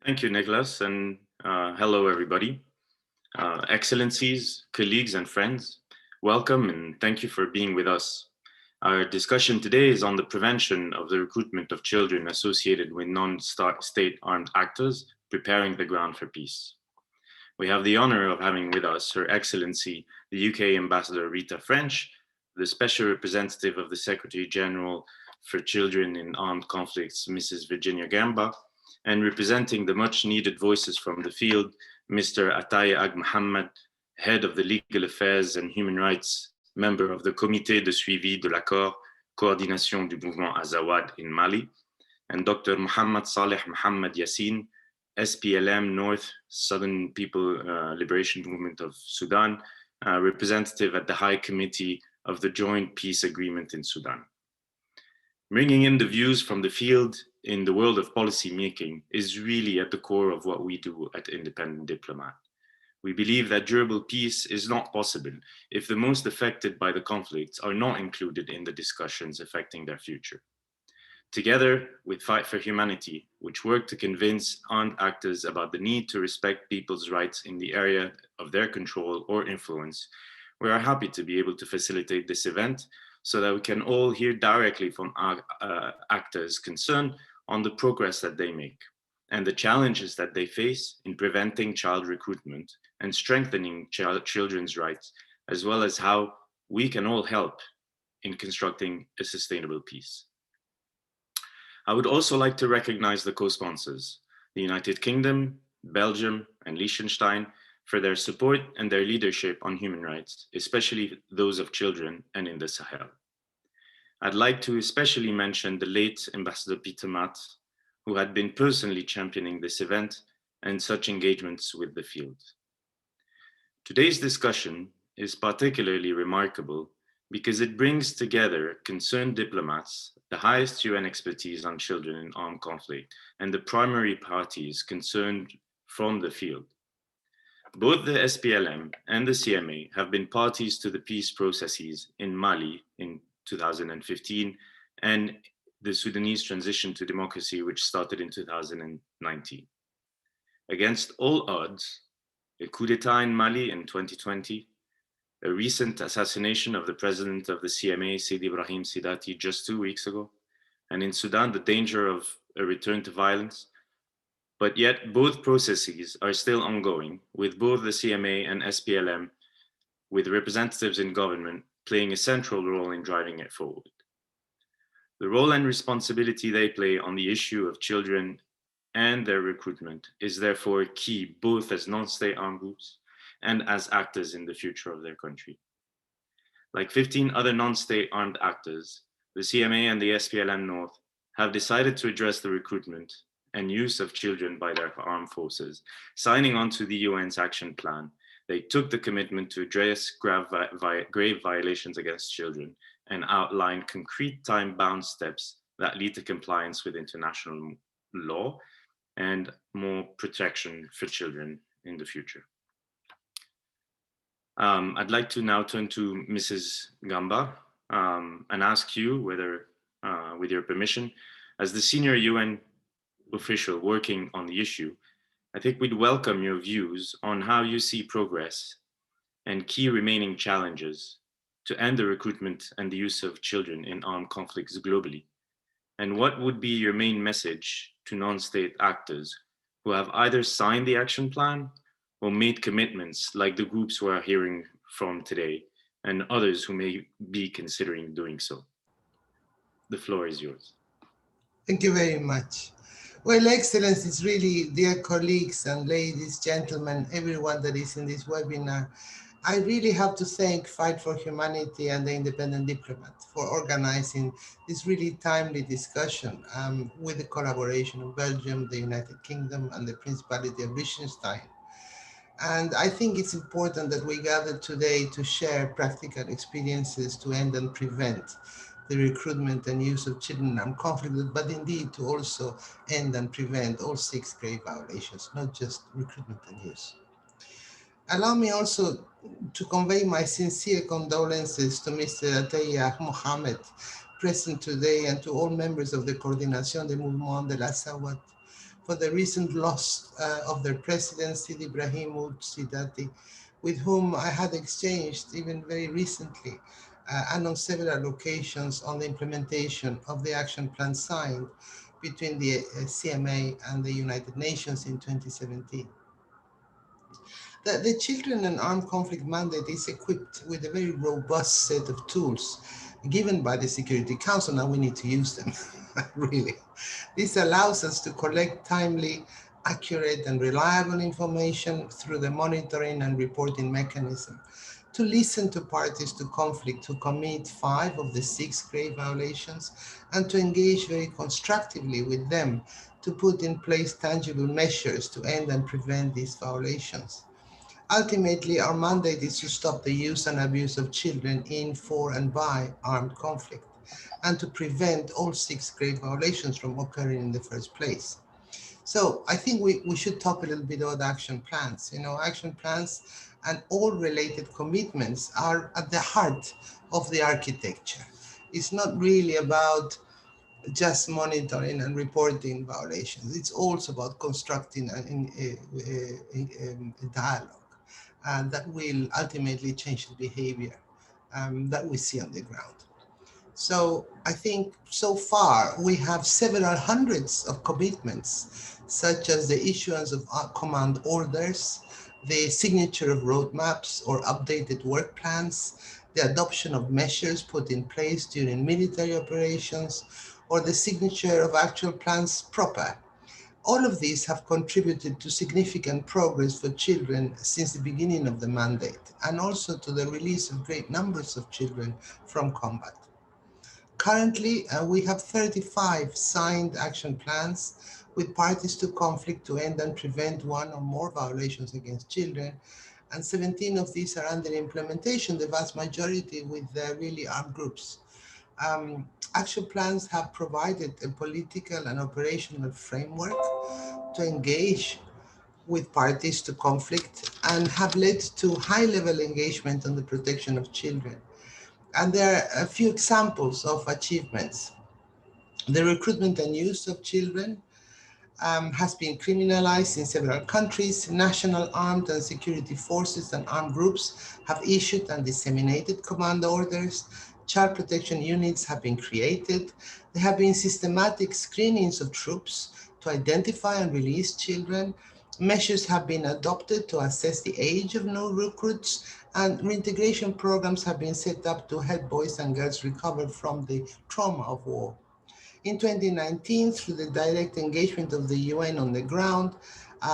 Thank you, Nicholas, and hello, everybody. Excellencies, colleagues, and friends, welcome and thank you for being with us. Our discussion today is on the prevention of the recruitment of children associated with non-state armed actors preparing the ground for peace. We have the honor of having with us Her Excellency, the UK Ambassador Rita French, the Special Representative of the Secretary General for Children in Armed Conflicts, Mrs. Virginia Gamba, and representing the much needed voices from the field, Mr. Attaye Ag Mohamed, Head of the Legal Affairs and Human Rights, member of the Comité de Suivi de l'Accord, Coordination du Mouvement Azawad in Mali, and Dr. Mohamed Salih Mohamed Yassin, SPLM North Southern People Liberation Movement of Sudan, representative at the High Committee of the Joint Peace Agreement in Sudan. Bringing in the views from the field in the world of policy making is really at the core of what we do at Independent Diplomat. We believe that durable peace is not possible if the most affected by the conflicts are not included in the discussions affecting their future. Together with Fight for Humanity, which work to convince armed actors about the need to respect people's rights in the area of their control or influence, we are happy to be able to facilitate this event so that we can all hear directly from actors concerned on the progress that they make and the challenges that they face in preventing child recruitment and strengthening children's rights, as well as how we can all help in constructing a sustainable peace. I would also like to recognize the co-sponsors, the United Kingdom, Belgium, and Liechtenstein, for their support and their leadership on human rights, especially those of children and in the Sahel. I'd like to especially mention the late Ambassador Diplomat, who had been personally championing this event and such engagements with the field. Today's discussion is particularly remarkable because it brings together concerned diplomats, the highest UN expertise on children in armed conflict, and the primary parties concerned from the field. Both the SPLM and the CMA have been parties to the peace processes in Mali in 2015 and the Sudanese transition to democracy, which started in 2019. Against all odds, a coup d'etat in Mali in 2020, a recent assassination of the president of the CMA, Sidi Ibrahim Sidati, just 2 weeks ago, and in Sudan, the danger of a return to violence. But yet both processes are still ongoing, with both the CMA and SPLM, with representatives in government playing a central role in driving it forward. The role and responsibility they play on the issue of children and their recruitment is therefore key, both as non-state armed groups and as actors in the future of their country. Like 15 other non-state armed actors, the CMA and the SPLM North have decided to address the recruitment and use of children by their armed forces. Signing on to the UN's action plan, they took the commitment to address grave violations against children and outline concrete time-bound steps that lead to compliance with international law and more protection for children in the future. I'd like to now turn to Mrs. Gamba and ask you whether, with your permission, as the senior UN official working on the issue, I think we'd welcome your views on how you see progress and key remaining challenges to end the recruitment and the use of children in armed conflicts globally. And what would be your main message to non-state actors who have either signed the action plan or made commitments like the groups we are hearing from today and others who may be considering doing so? The floor is yours. Thank you very much. Well, Excellencies, really, dear colleagues and ladies, gentlemen, everyone that is in this webinar, I really have to thank Fight for Humanity and the Independent Diplomat for organizing this really timely discussion with the collaboration of Belgium, the United Kingdom, and the Principality of Liechtenstein. And I think it's important that we gather today to share practical experiences to end and prevent the recruitment and use of children in armed conflict, but indeed to also end and prevent all 6 grave violations, not just recruitment and use. Allow me also to convey my sincere condolences to Mr. Attaye Mohamed, present today, and to all members of the Coordination du Mouvement de l'Azawad, for the recent loss of their president, Sidi Ibrahim Sidati, with whom I had exchanged even very recently and on several occasions on the implementation of the action plan signed between the CMA and the United Nations in 2017. The Children and Armed Conflict Mandate is equipped with a very robust set of tools given by the Security Council. Now we need to use them, really. This allows us to collect timely, accurate, and reliable information through the monitoring and reporting mechanism, to listen to parties to conflict who commit 5 of the 6 grave violations, and to engage very constructively with them to put in place tangible measures to end and prevent these violations. Ultimately, our mandate is to stop the use and abuse of children in, for, and by armed conflict, and to prevent all 6 grave violations from occurring in the first place. So I think we should talk a little bit about action plans. Action plans and all related commitments are at the heart of the architecture. It's not really about just monitoring and reporting violations. It's also about constructing a dialogue that will ultimately change the behavior that we see on the ground. So I think so far we have several hundreds of commitments, such as the issuance of command orders, the signature of roadmaps or updated work plans, the adoption of measures put in place during military operations, or the signature of actual plans proper. All of these have contributed to significant progress for children since the beginning of the mandate, and also to the release of great numbers of children from combat. Currently, we have 35 signed action plans with parties to conflict to end and prevent 1 or more violations against children, and 17 of these are under implementation, the vast majority with really armed groups. Action plans have provided a political and operational framework to engage with parties to conflict and have led to high-level engagement on the protection of children. And there are a few examples of achievements. The recruitment and use of children has been criminalized in several countries. National armed and security forces and armed groups have issued and disseminated command orders. Child protection units have been created. There have been systematic screenings of troops to identify and release children. Measures have been adopted to assess the age of new recruits, and reintegration programs have been set up to help boys and girls recover from the trauma of war. In 2019, through the direct engagement of the UN on the ground,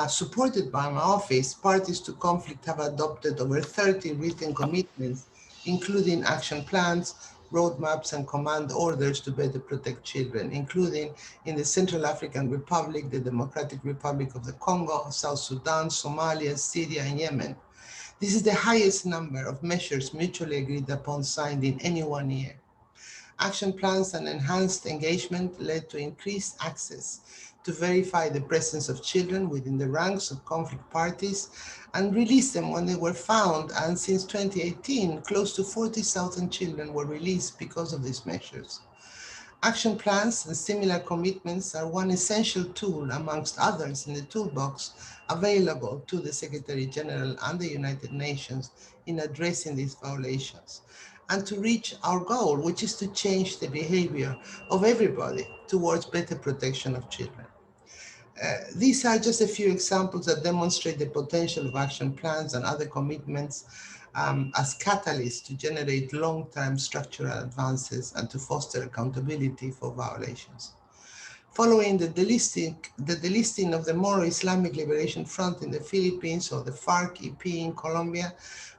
supported by my office, parties to conflict have adopted over 30 written commitments, including action plans, roadmaps, and command orders to better protect children, including in the Central African Republic, the Democratic Republic of the Congo, South Sudan, Somalia, Syria, and Yemen. This is the highest number of measures mutually agreed upon signed in any one year. Action plans and enhanced engagement led to increased access to verify the presence of children within the ranks of conflict parties and release them when they were found. And since 2018, close to 40,000 children were released because of these measures. Action plans and similar commitments are one essential tool amongst others in the toolbox available to the Secretary General and the United Nations in addressing these violations, and to reach our goal, which is to change the behavior of everybody towards better protection of children. These are just a few examples that demonstrate the potential of action plans and other commitments as catalysts to generate long-term structural advances and to foster accountability for violations. Following the delisting of the Moro Islamic Liberation Front in the Philippines or the FARC-EP in Colombia,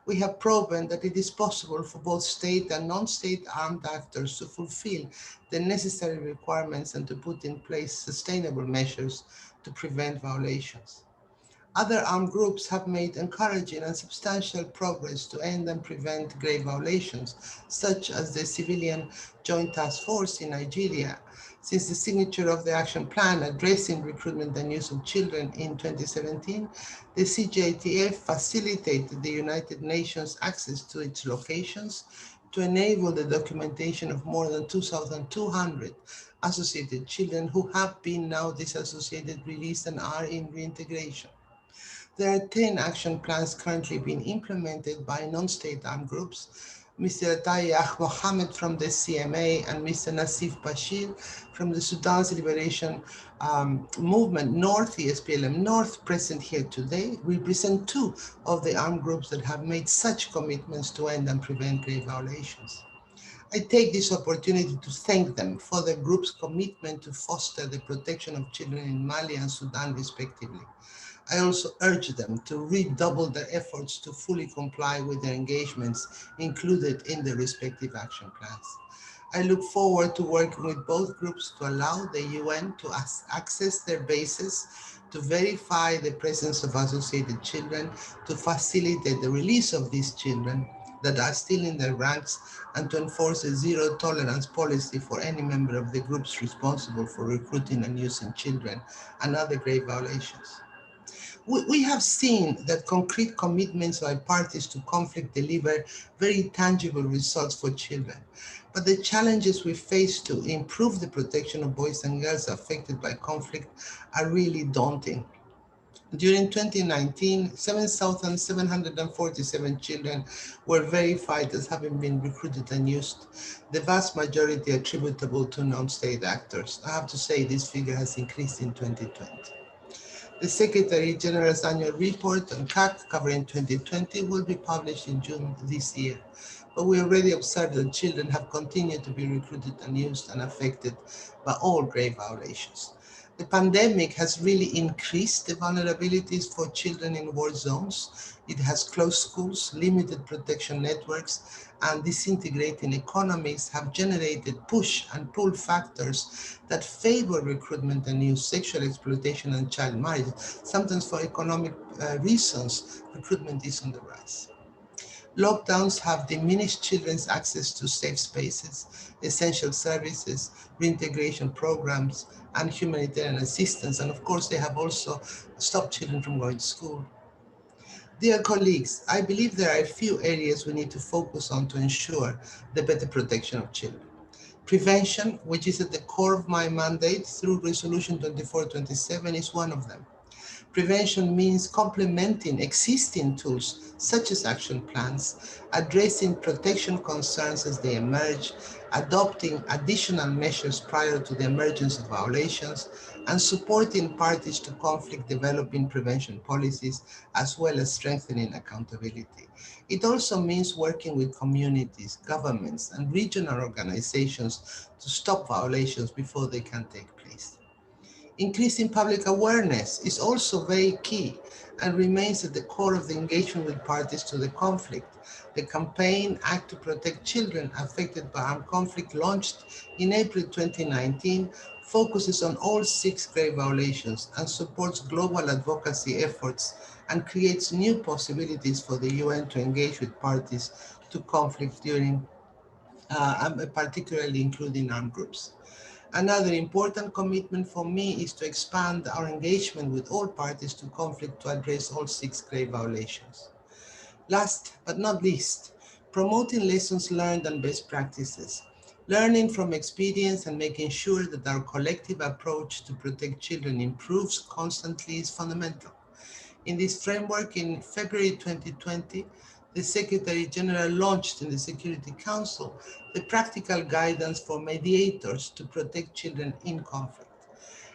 we have proven that it is possible for both state and non-state armed actors to fulfill the necessary requirements and to put in place sustainable measures to prevent violations. Other armed groups have made encouraging and substantial progress to end and prevent grave violations, such as the Civilian Joint Task Force in Nigeria. Since the signature of the action plan addressing recruitment and use of children in 2017, the CJTF facilitated the United Nations access to its locations to enable the documentation of more than 2,200 associated children who have been now disassociated, released, and are in reintegration. There are 10 action plans currently being implemented by non-state armed groups. Mr. Attaye Mohamed from the CMA and Mr. Nassif Bashir from the Sudan's Liberation Movement North, the SPLM North, present here today, represent two of the armed groups that have made such commitments to end and prevent grave violations. I take this opportunity to thank them for the group's commitment to foster the protection of children in Mali and Sudan respectively. I also urge them to redouble their efforts to fully comply with their engagements included in the respective action plans. I look forward to working with both groups to allow the UN to access their bases, to verify the presence of associated children, to facilitate the release of these children that are still in their ranks, and to enforce a zero tolerance policy for any member of the groups responsible for recruiting and using children and other grave violations. We have seen that concrete commitments by parties to conflict deliver very tangible results for children. But the challenges we face to improve the protection of boys and girls affected by conflict are really daunting. During 2019, 7,747 children were verified as having been recruited and used, the vast majority attributable to non-state actors. I have to say this figure has increased in 2020. The Secretary General's annual report on CAC covering 2020 will be published in June this year. But we already observed that children have continued to be recruited and used and affected by all grave violations. The pandemic has really increased the vulnerabilities for children in war zones. It has closed schools, limited protection networks, and disintegrating economies have generated push and pull factors that favor recruitment and use, sexual exploitation and child marriage. Sometimes for economic reasons, recruitment is on the rise. Lockdowns have diminished children's access to safe spaces, essential services, reintegration programs, and humanitarian assistance. And of course, they have also stopped children from going to school. Dear colleagues, I believe there are a few areas we need to focus on to ensure the better protection of children. Prevention, which is at the core of my mandate through Resolution 2427, is one of them. Prevention means complementing existing tools, such as action plans, addressing protection concerns as they emerge, adopting additional measures prior to the emergence of violations, and supporting parties to conflict developing prevention policies, as well as strengthening accountability. It also means working with communities, governments, and regional organizations to stop violations before they can take place. Increasing public awareness is also very key and remains at the core of the engagement with parties to the conflict. The campaign Act to Protect Children Affected by Armed Conflict, launched in April 2019, focuses on all 6 grave violations and supports global advocacy efforts and creates new possibilities for the UN to engage with parties to conflict during, particularly including armed groups. Another important commitment for me is to expand our engagement with all parties to conflict to address all 6 grave violations. Last but not least, promoting lessons learned and best practices. Learning from experience and making sure that our collective approach to protect children improves constantly is fundamental. In this framework, in February 2020, the Secretary General launched in the Security Council the practical guidance for mediators to protect children in conflict,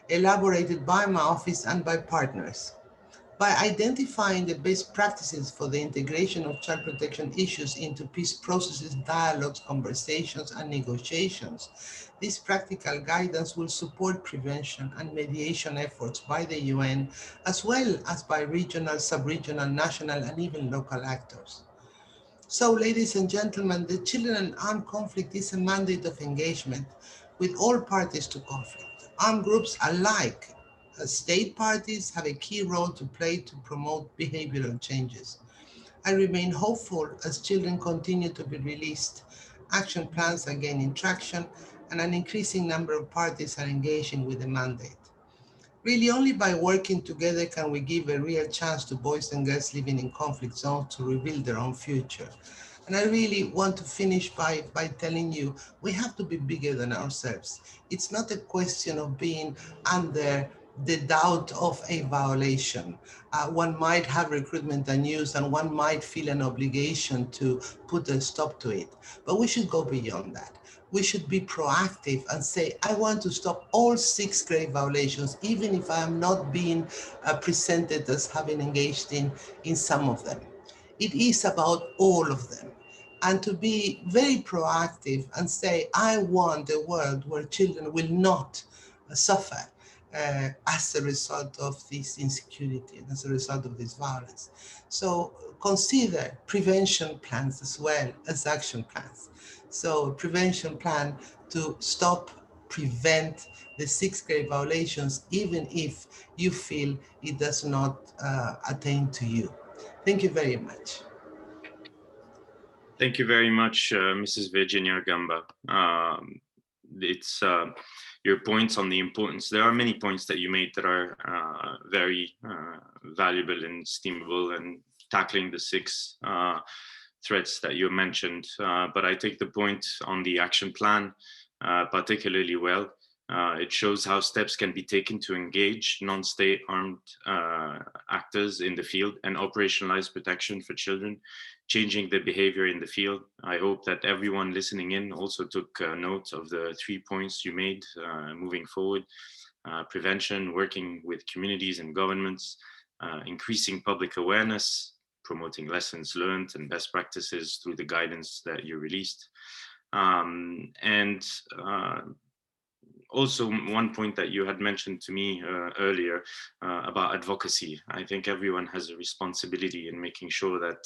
elaborated by my office and by partners. By identifying the best practices for the integration of child protection issues into peace processes, dialogues, conversations, and negotiations, this practical guidance will support prevention and mediation efforts by the UN, as well as by regional, sub-regional, national, and even local actors. So, ladies and gentlemen, the Children and Armed Conflict is a mandate of engagement with all parties to conflict. Armed groups alike, as state parties, have a key role to play to promote behavioral changes. I remain hopeful as children continue to be released, action plans are gaining traction, and an increasing number of parties are engaging with the mandate. Really, only by working together can we give a real chance to boys and girls living in conflict zones to rebuild their own future. And I really want to finish by telling you, we have to be bigger than ourselves. It's not a question of being under the doubt of a violation. One might have recruitment and use, and one might feel an obligation to put a stop to it. But we should go beyond that. We should be proactive and say, I want to stop all 6 grave violations, even if I am not being presented as having engaged in some of them. It is about all of them. And to be very proactive and say, I want a world where children will not suffer as a result of this insecurity and as a result of this violence. So consider prevention plans as well as action plans. So a prevention plan to stop, prevent the 6 grave violations, even if you feel it does not attain to you. Thank you very much. Thank you very much, Mrs. Virginia Gamba. It's your points on the importance. There are many points that you made that are very valuable and estimable, and tackling the 6 threats that you mentioned. But I take the point on the action plan particularly well. It shows how steps can be taken to engage non-state armed actors in the field and operationalize protection for children, changing their behavior in the field. I hope that everyone listening in also took note of the 3 points you made moving forward. Prevention, working with communities and governments, increasing public awareness, promoting lessons learned and best practices through the guidance that you released. Also, one point that you had mentioned to me earlier about advocacy. I think everyone has a responsibility in making sure that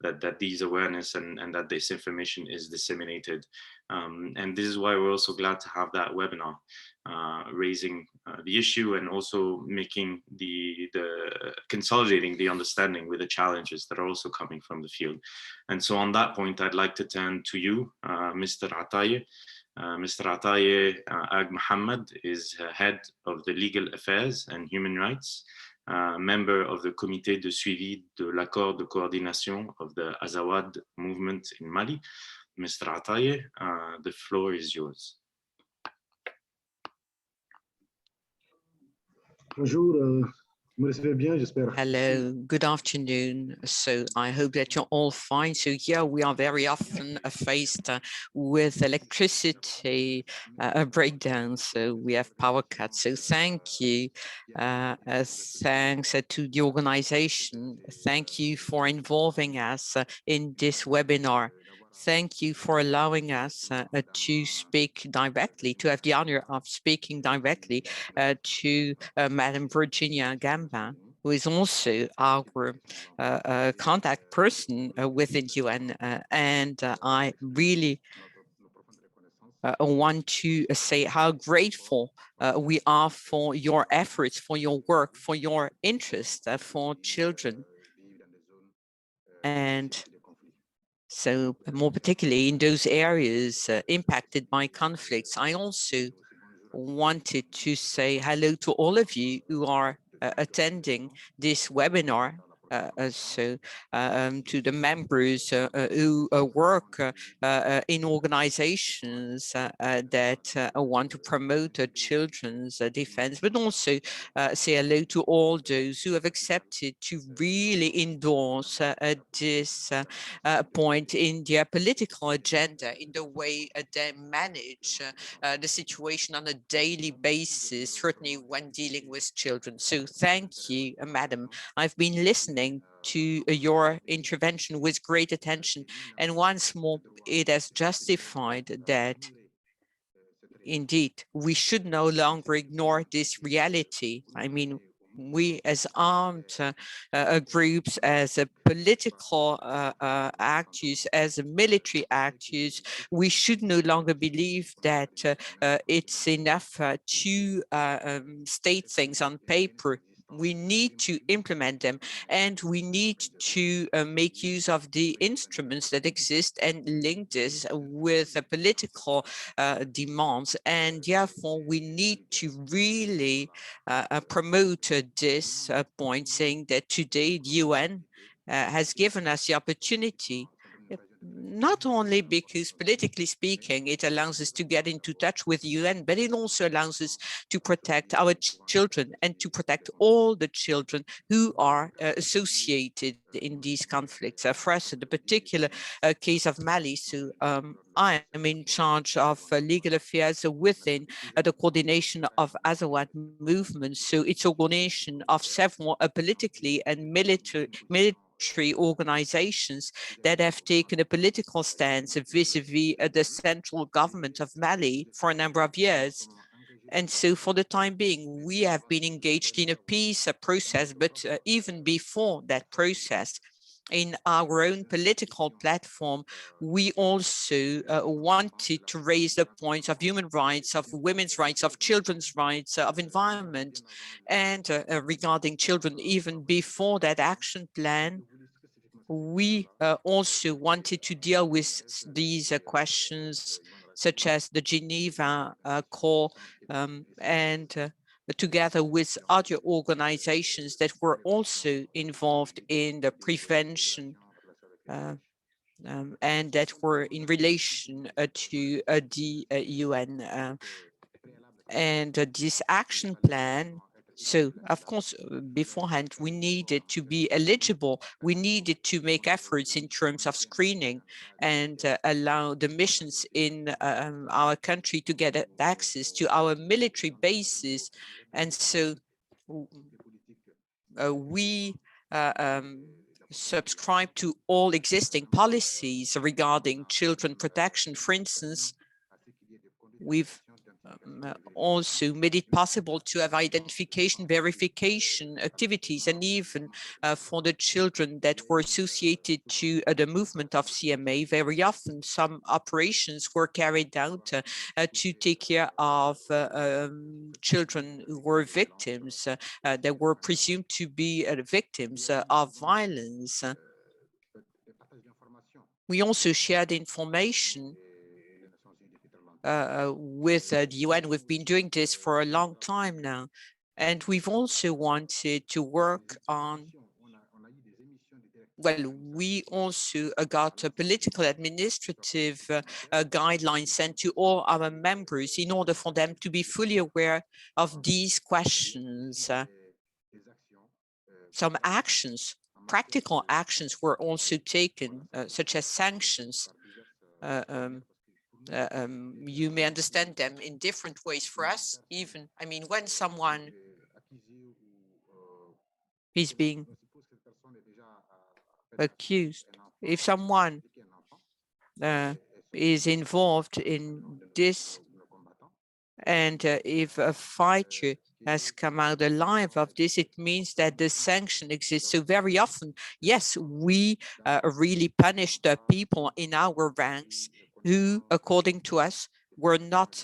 that these awareness and that this information is disseminated. And this is why we're also glad to have that webinar, raising the issue and also making the consolidating the understanding with the challenges that are also coming from the field. And so on that point, I'd like to turn to you, Mr. Attaye. Mr. Attaye Ag Mohamed is head of the Legal Affairs and Human Rights, member of the Comité de Suivi de l'Accord de Coordination of the Azawad movement in Mali. Mr. Attaye, the floor is yours. Bonjour. Hello, good afternoon. So I hope that you're all fine. So yeah, we are very often faced with electricity breakdowns. So we have power cuts. So thank you. Thanks to the organization. Thank you for involving us in this webinar. Thank you for allowing us to speak directly, to have the honor of speaking directly to Madam Virginia Gamba, who is also our contact person within UN. I really want to say how grateful we are for your efforts, for your work, for your interest for children. And so more particularly in those areas impacted by conflicts. I also wanted to say hello to all of you who are attending this webinar. To the members who work in organizations that want to promote children's defense, but also say hello to all those who have accepted to really endorse this point in their political agenda, in the way they manage the situation on a daily basis, certainly when dealing with children. So thank you, Madam. I've been listening to your intervention with great attention. And once more, it has justified that indeed we should no longer ignore this reality. I mean, we as armed groups, as political actors, as military actors, we should no longer believe that it's enough to state things on paper. We need to implement them, and we need to make use of the instruments that exist and link this with political demands. And therefore, we need to really promote this point, saying that today the UN has given us the opportunity not only because politically speaking, it allows us to get into touch with UN, but it also allows us to protect our children and to protect all the children who are associated in these conflicts. For us, the particular case of Mali, so I am in charge of legal affairs within the coordination of Azawad movement. So it's a coordination of several politically and military organizations that have taken a political stance vis-a-vis the central government of Mali for a number of years. And so for the time being, we have been engaged in a peace process, but even before that process, in our own political platform, we also wanted to raise the points of human rights, of women's rights, of children's rights, of environment. And regarding children, even before that action plan, we also wanted to deal with these questions, such as the Geneva call, and together with other organizations that were also involved in the prevention and that were in relation to the UN. And this action plan, so of course, beforehand, we needed to be eligible. We needed to make efforts in terms of screening and allow the missions in our country to get access to our military bases. And so we subscribe to all existing policies regarding children protection. For instance, we've also made it possible to have identification, verification activities, and even for the children that were associated to the movement of CMA, very often some operations were carried out to take care of children who were victims, that were presumed to be victims of violence. We also shared information with the UN. We've been doing this for a long time now. And we've also wanted to work on, well, we also got a political administrative guidelines sent to all our members in order for them to be fully aware of these questions. Some actions, practical actions were also taken, such as sanctions. You may understand them in different ways. For us, even, I mean, when someone is being accused, if someone is involved in this, and if a fighter has come out alive of this, it means that the sanction exists. So very often, yes, we really punish the people in our ranks who, according to us, were not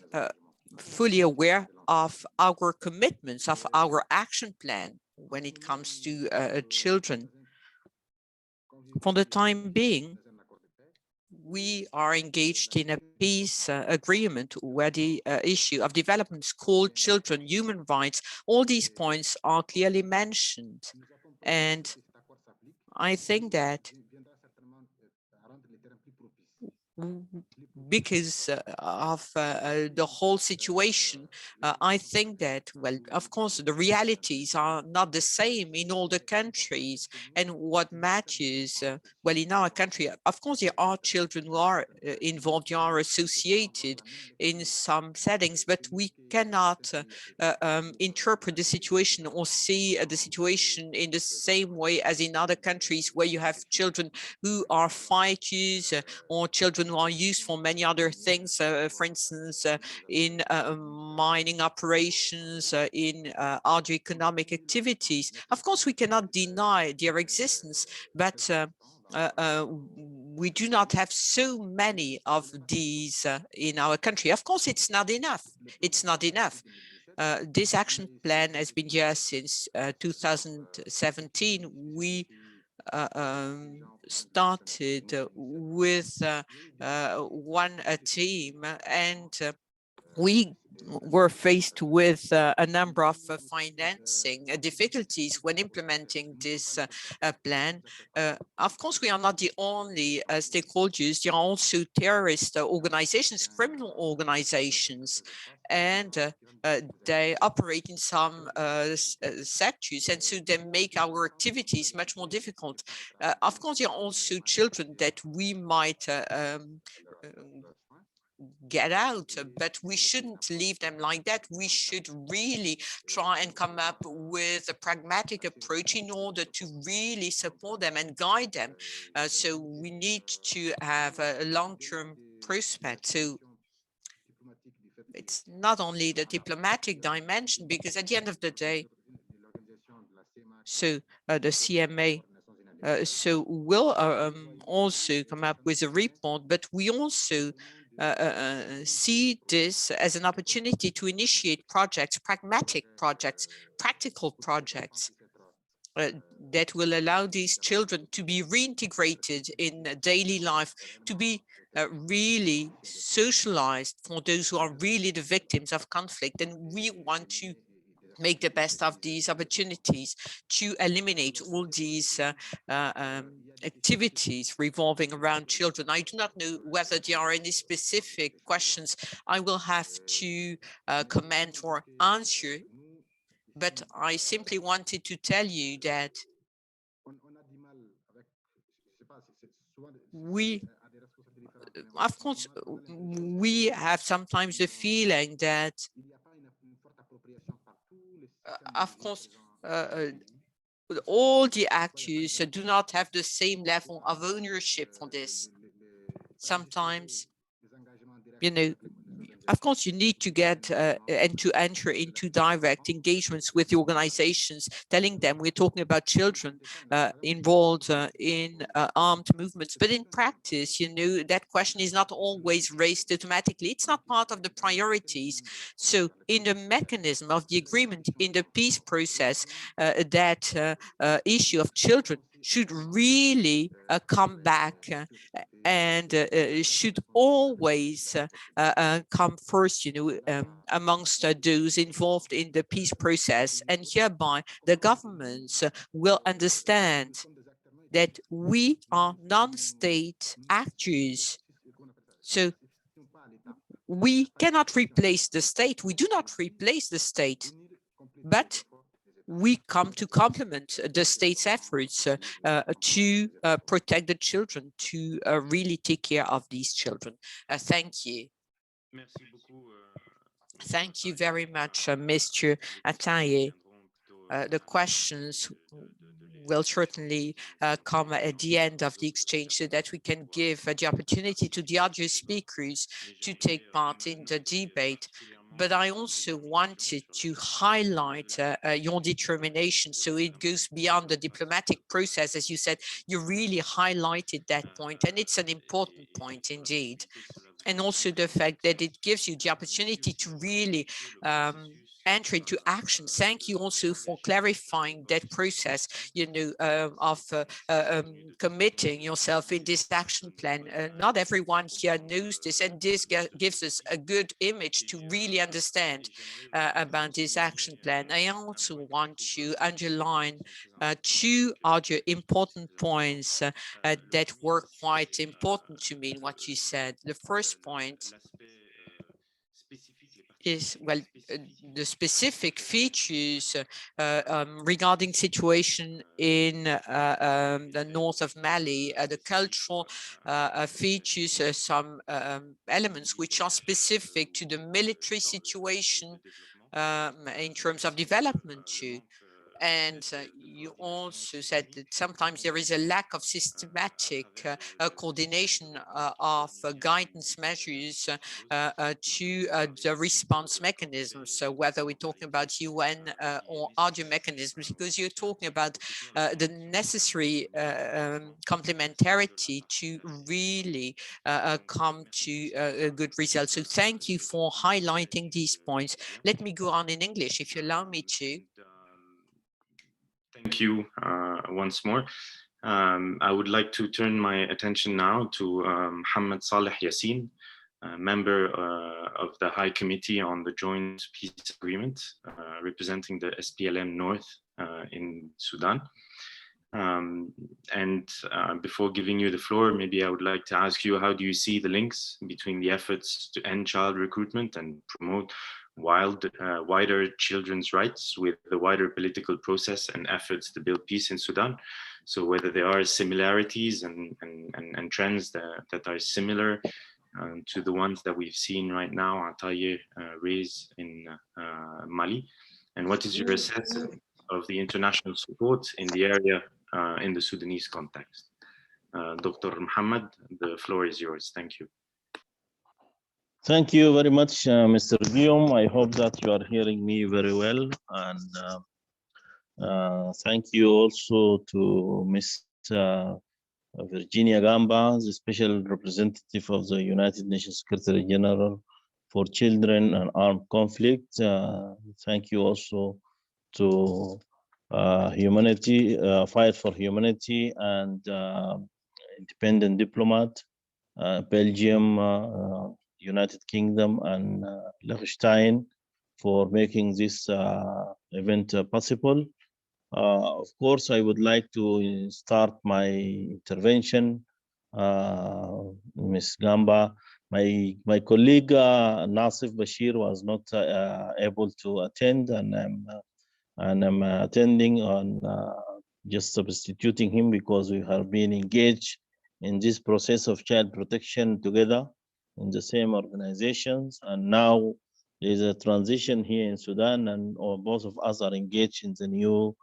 fully aware of our commitments, of our action plan when it comes to children. For the time being, we are engaged in a peace agreement where the issue of development, school, children, human rights, all these points are clearly mentioned. And I think that because of the whole situation, I think that, well, of course, the realities are not the same in all the countries. And what matters, well, in our country, of course, there are children who are involved, who are associated in some settings, but we cannot interpret the situation or see the situation in the same way as in other countries where you have children who are fighters or children who are used for many other things, for instance, in mining operations, in other economic activities. Of course, we cannot deny their existence, but we do not have so many of these in our country. Of course, it's not enough. It's not enough. This action plan has been here since 2017. We started with one team, and we were faced with a number of financing difficulties when implementing this plan. Of course, we are not the only stakeholders. There are also terrorist organizations, criminal organizations, and they operate in some sectors, and so they make our activities much more difficult. Of course, there are also children that we might get out, but we shouldn't leave them like that. We should really try and come up with a pragmatic approach in order to really support them and guide them. So we need to have a long-term prospect. So it's not only the diplomatic dimension, because at the end of the day, so the CMA so will also come up with a report, but we also see this as an opportunity to initiate projects, pragmatic projects, practical projects that will allow these children to be reintegrated in daily life, to be really socialized for those who are really the victims of conflict. And we want to make the best of these opportunities to eliminate all these activities revolving around children. I do not know whether there are any specific questions I will have to comment or answer, but I simply wanted to tell you that of course, we have sometimes the feeling that of course, all the actors do not have the same level of ownership for this. Sometimes, you know, of course, you need to get and to enter into direct engagements with the organizations, telling them we're talking about children involved in armed movements. But in practice, you know, that question is not always raised automatically. It's not part of the priorities. So in the mechanism of the agreement, in the peace process, that issue of children should really come back and should always come first, you know, amongst those involved in the peace process. And hereby, the governments will understand that we are non-state actors. So we cannot replace the state. We do not replace the state, but we come to complement the state's efforts to protect the children, to really take care of these children. Thank you. Thank you very much, Mr. Attaye. The questions will certainly come at the end of the exchange so that we can give the opportunity to the other speakers to take part in the debate. But I also wanted to highlight your determination. So it goes beyond the diplomatic process. As you said, you really highlighted that point, and it's an important point indeed. And also the fact that it gives you the opportunity to really enter into action. Thank you also for clarifying that process, you know, of committing yourself in this action plan. Not everyone here knows this, and this gives us a good image to really understand about this action plan. I also want to underline two other important points that were quite important to me in what you said. The first point is, well, the specific features regarding situation in the north of Mali, the cultural features, some elements which are specific to the military situation in terms of development too. And you also said that sometimes there is a lack of systematic coordination of guidance measures to the response mechanisms. So whether we're talking about UN or other mechanisms, because you're talking about the necessary complementarity to really come to a good result. So thank you for highlighting these points. Let me go on in English, if you allow me to. Thank you once more. I would like to turn my attention now to Mohamed Salih Yassin, member of the High Committee on the Joint Peace Agreement, representing the SPLM North in Sudan. Before giving you the floor, maybe I would like to ask you, how do you see the links between the efforts to end child recruitment and promote wider children's rights with the wider political process and efforts to build peace in Sudan? So whether there are similarities and trends that are similar to the ones that we've seen right now, Attaye raise in Mali, and what is your assessment of the international support in the area in the Sudanese context? Dr. Mohamed, the floor is yours. Thank you. Thank you very much, Mr. Guillaume. I hope that you are hearing me very well. And thank you also to Ms. Virginia Gamba, the Special Representative of the United Nations Secretary General for Children and Armed Conflict. Thank you also to Fight for Humanity and Independent Diplomat, Belgium, United Kingdom, and Liechtenstein for making this event possible. Of course, I would like to start my intervention, Ms. Gamba. My colleague Nasif Bashir was not able to attend, and I'm attending on just substituting him because we have been engaged in this process of child protection together in the same organizations, and now there's a transition here in Sudan, and both of us are engaged in the new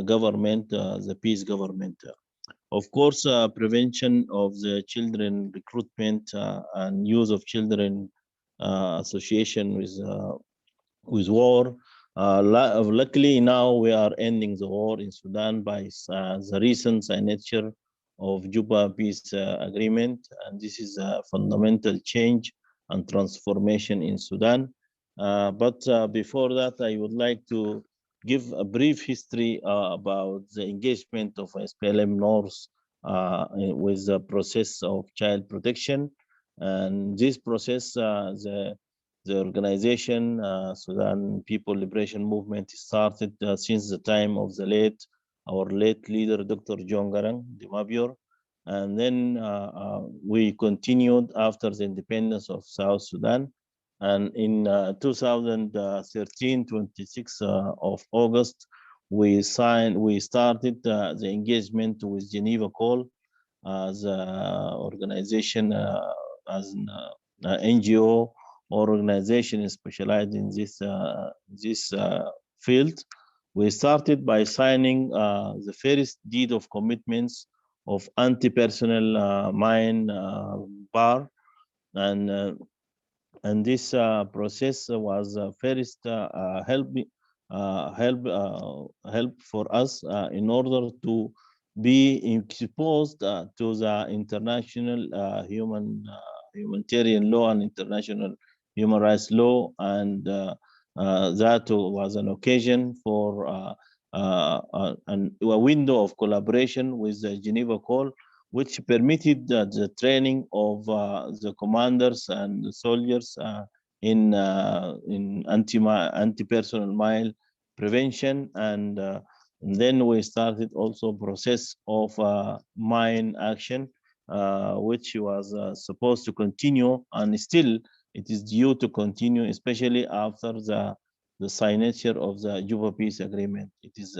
government, the peace government. Of course, prevention of the children recruitment and use of children association with war. Luckily, now we are ending the war in Sudan by the recent signature of Juba Peace Agreement, and this is a fundamental change and transformation in Sudan. But before that, I would like to give a brief history about the engagement of SPLM North with the process of child protection. And this process, the organization, Sudan People Liberation Movement, started since the time of our late leader, Dr. John Garang, the Mabior. And then we continued after the independence of South Sudan. And in 2013, 26 of August, we started the engagement with Geneva Call as an organization, as an NGO or organization specialized in this field. We started by signing the first deed of commitments of anti-personnel mine bar, and this process was first help for us in order to be exposed to the international humanitarian law and international human rights law, and that was an occasion for a window of collaboration with the Geneva Call, which permitted the training of the commanders and the soldiers in anti-personnel mine prevention, and then we started also process of mine action, which was supposed to continue, and still it is due to continue, especially after the signature of the Juba Peace Agreement. It is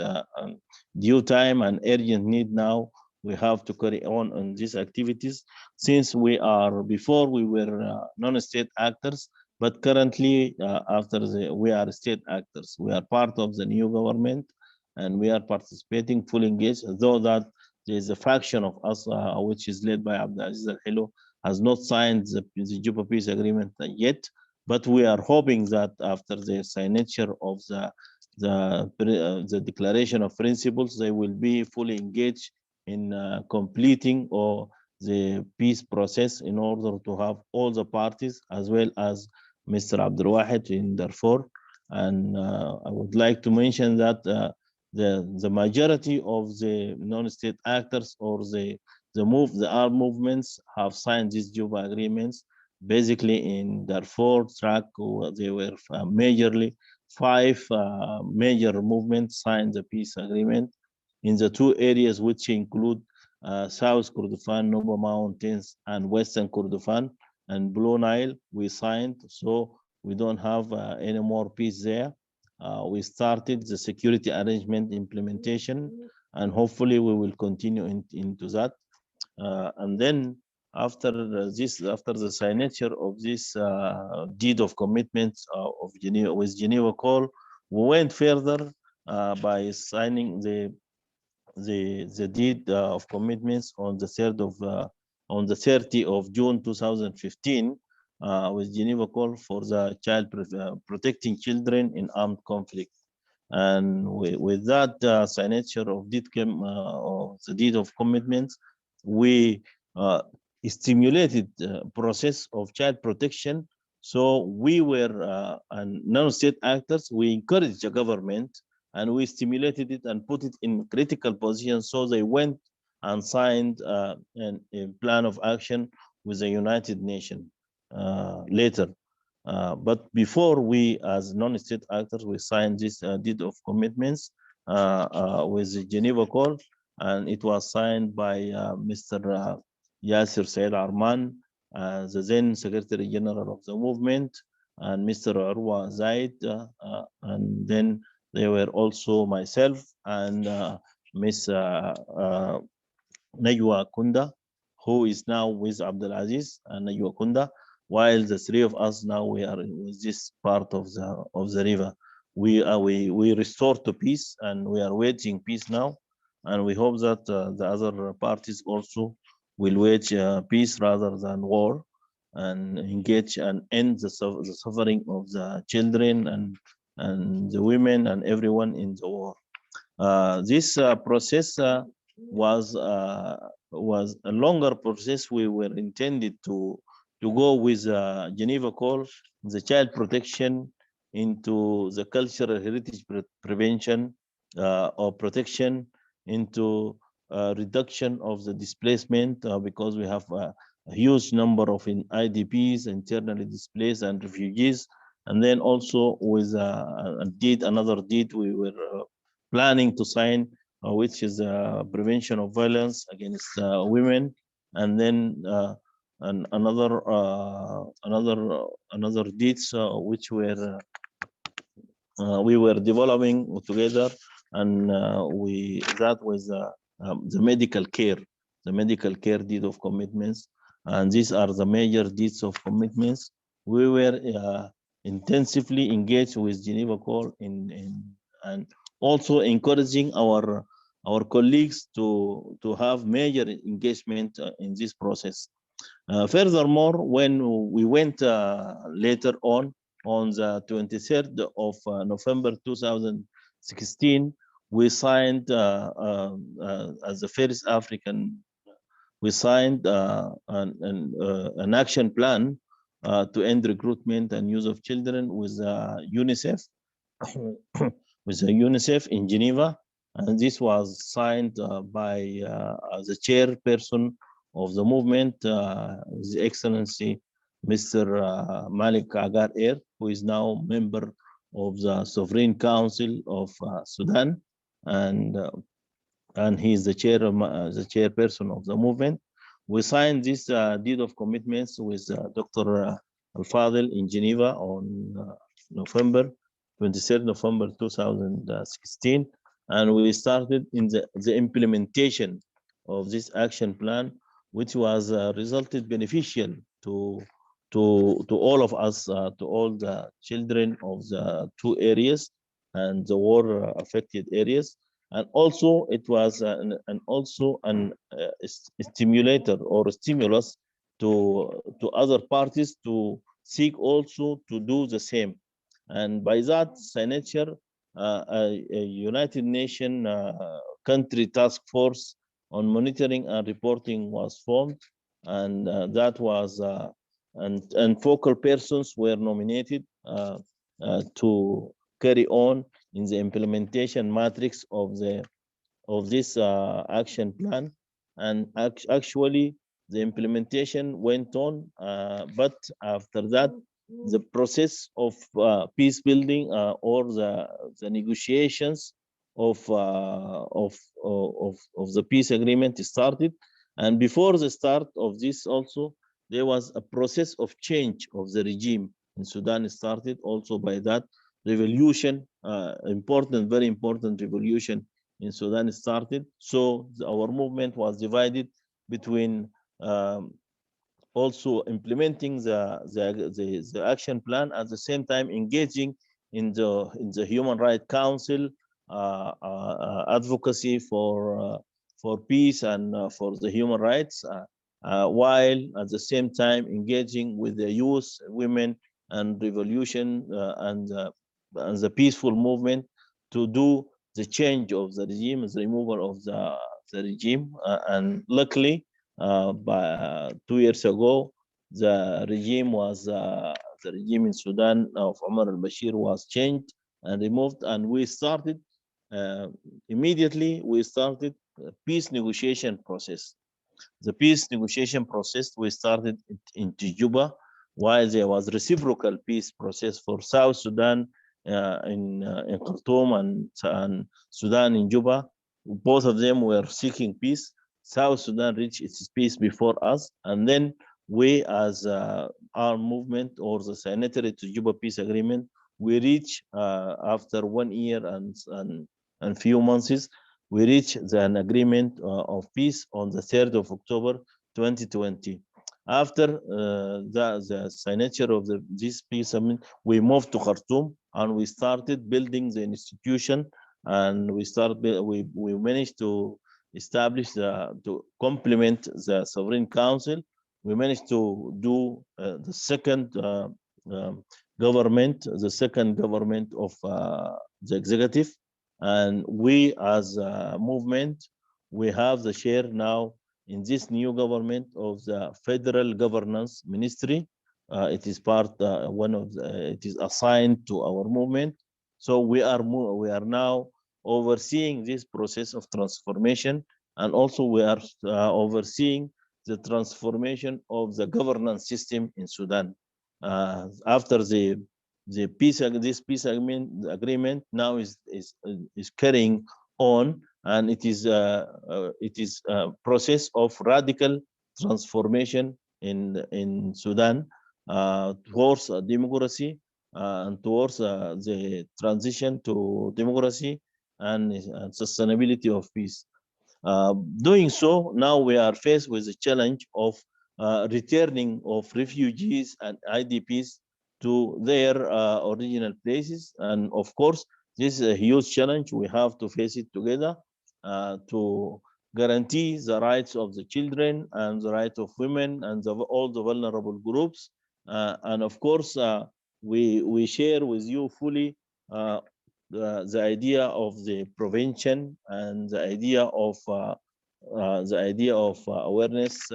due time and urgent need now. We have to carry on these activities, since before we were non-state actors, but currently we are state actors. We are part of the new government, and we are participating, fully engaged, though that there is a faction of us which is led by Abdulaziz Al-Hilo, has not signed the Juba Peace Agreement yet, but we are hoping that after the signature of the Declaration of Principles, they will be fully engaged in completing the peace process in order to have all the parties, as well as Mr. Abdul Wahid in Darfur. And I would like to mention that the majority of the non-state actors or the armed movements have signed these Juba agreements, basically in Darfur track, there were majorly 5 major movements signed the peace agreement in the 2 areas, which include South Kordofan, Nuba Mountains, and Western Kordofan and Blue Nile. We signed, so we don't have any more peace there. We started the security arrangement implementation, and hopefully we will continue into that. And then after the signature of this deed of commitment of Geneva with Geneva Call, we went further by signing the deed of commitments on the 30th of June 2015 with Geneva Call for the protecting children in armed conflict. And with that signature of the deed of commitments, we stimulated the process of child protection. So we were non-state actors. We encouraged the government and we stimulated it and put it in critical position. So they went and signed a plan of action with the United Nations later. But before we, as non-state actors, we signed this deed of commitments with the Geneva Call, and it was signed by Mr. Yasir Said Arman, the then Secretary General of the movement, and Mr. Arwa Zaid, and then there were also myself and Ms. Najwa Kunda, who is now with Abdulaziz and Najwa Kunda, while the 3 of us now we are with this part of the river. We restored to peace and we are waging peace now, and we hope that the other parties also will wage peace rather than war, and engage and end the suffering of the children and the women and everyone in the war. This process was a longer process. We were intended to go with Geneva Call, the child protection into the cultural heritage prevention or protection, into reduction of the displacement because we have a huge number of IDPs, internally displaced and refugees. And then also with another deed we were planning to sign, which is prevention of violence against women, and then another deeds which we were developing together, and that was the medical care deed of commitments, and these are the major deeds of commitments. We were intensively engaged with Geneva Call and also encouraging our colleagues to have major engagement in this process. Furthermore, when we went later on the 23rd of November 2016, we signed as the first African, we signed an action plan to end recruitment and use of children with UNICEF, in Geneva, and this was signed by the chairperson of the movement, His Excellency Mr. Malik Agar Air, who is now member of the Sovereign Council of Sudan, and he is the chairperson of the movement. We signed this deed of commitments with Dr. Al-Fadil in Geneva on November 23rd, November 2016, and we started in the implementation of this action plan, which was resulted beneficial to all of us, to all the children of the 2 areas and the war affected areas. And also it was an stimulator or stimulus to other parties to seek also to do the same. And by that signature, a United Nations country task force on monitoring and reporting was formed, and that was and focal persons were nominated to carry on in the implementation matrix of this action plan. And actually the implementation went on, but after that, the process of peace building or the negotiations of the peace agreement started. And before the start of this also, there was a process of change of the regime in Sudan started also by that revolution, very important revolution in Sudan started. So our movement was divided between also implementing the action plan, at the same time engaging in the Human Rights Council, advocacy for peace and for the human rights, while at the same time engaging with the youth, women, and revolution and the peaceful movement to do the change of the regime, the removal of the regime. And luckily, by 2 years ago, the regime in Sudan of Omar al-Bashir was changed and removed, and we started immediately. We started a peace negotiation process. The peace negotiation process we started in Juba, while there was reciprocal peace process for South Sudan in Khartoum and Sudan in Juba. Both of them were seeking peace. South Sudan reached its peace before us, and then we, as our movement or the signatory to Juba Peace Agreement, we reached after 1 year and few months, we reached an agreement of peace on the 3rd of October 2020. After the signature of this peace agreement, we moved to Khartoum and we started building the institution, and we managed to establish to complement the Sovereign Council. We managed to do the second government of the executive, and we as a movement, we have the share now in this new government of the Federal Governance Ministry. It is part it is assigned to our movement. So we are now overseeing this process of transformation, and also we are overseeing the transformation of the governance system in Sudan. After this peace agreement now is carrying on, and it is a process of radical transformation in Sudan towards democracy and towards the transition to democracy and sustainability of peace. Doing so, now we are faced with the challenge of returning of refugees and IDPs to their original places. And of course, this is a huge challenge. We have to face it together to guarantee the rights of the children and the rights of women and all the vulnerable groups. And of course, we share with you fully the idea of the prevention and the idea of awareness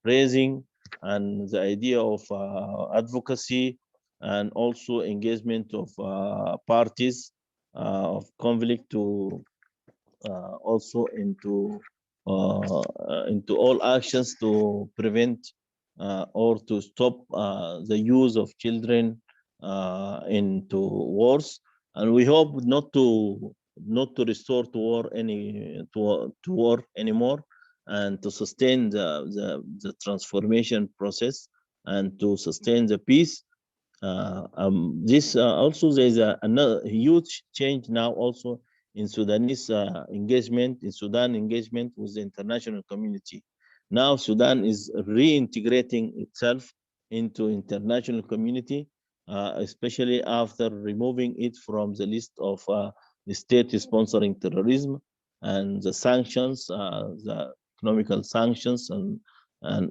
raising, and the idea of advocacy, and also engagement of parties of conflict to also into all actions to prevent or to stop the use of children into wars. And we hope not to restore to war anymore, and to sustain the transformation process and to sustain the peace. This also, there is another huge change now also in Sudanese engagement with the international community. Now Sudan is reintegrating itself into international community, especially after removing it from the list of the state sponsoring terrorism and the sanctions, the economical sanctions, and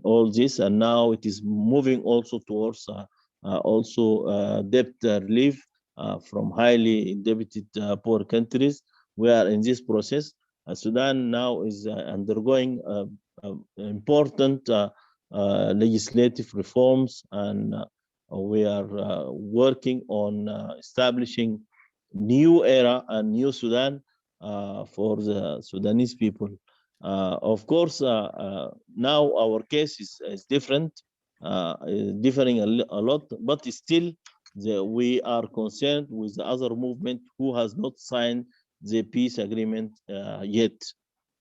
all this. And now it is moving also towards debt relief from highly indebted poor countries. We are in this process. Sudan now is undergoing important legislative reforms, and we are working on establishing new era and new Sudan for the Sudanese people. Of course, now our case is different, differing a lot, but still we are concerned with the other movement who has not signed the peace agreement yet.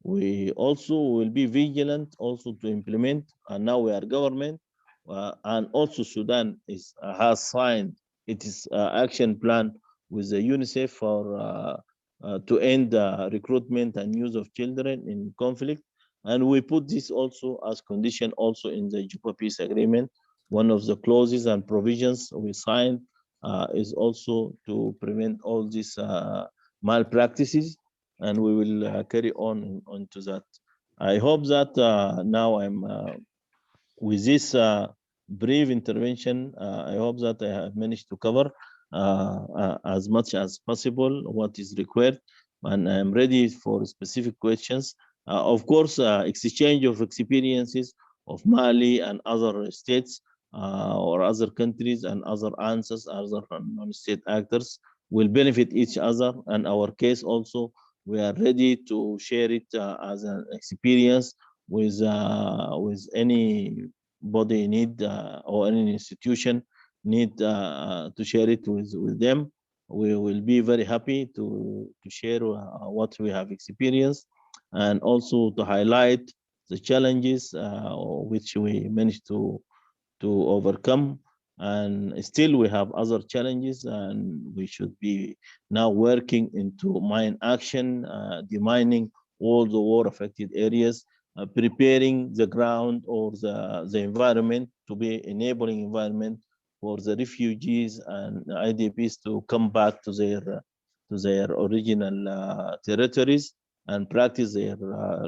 We also will be vigilant also to implement, and now we are government, and also Sudan has signed its action plan with the UNICEF for to end recruitment and use of children in conflict. And we put this also as condition also in the Juba Peace Agreement. One of the clauses and provisions we signed is also to prevent all these malpractices, and we will carry on to that. I hope that now I'm with this brief intervention, I hope that I have managed to cover as much as possible what is required, and I'm ready for specific questions. Of course, exchange of experiences of Mali and other states or other countries and other answers, other non-state actors will benefit each other. And our case also, we are ready to share it as an experience with any body need or any institution need to share it with them. We will be very happy to share what we have experienced, and also to highlight the challenges which we managed to overcome. And still we have other challenges, and we should be now working into mine action, demining all the war affected areas, preparing the ground or the environment to be enabling environment for the refugees and IDPs to come back to their original territories and practice their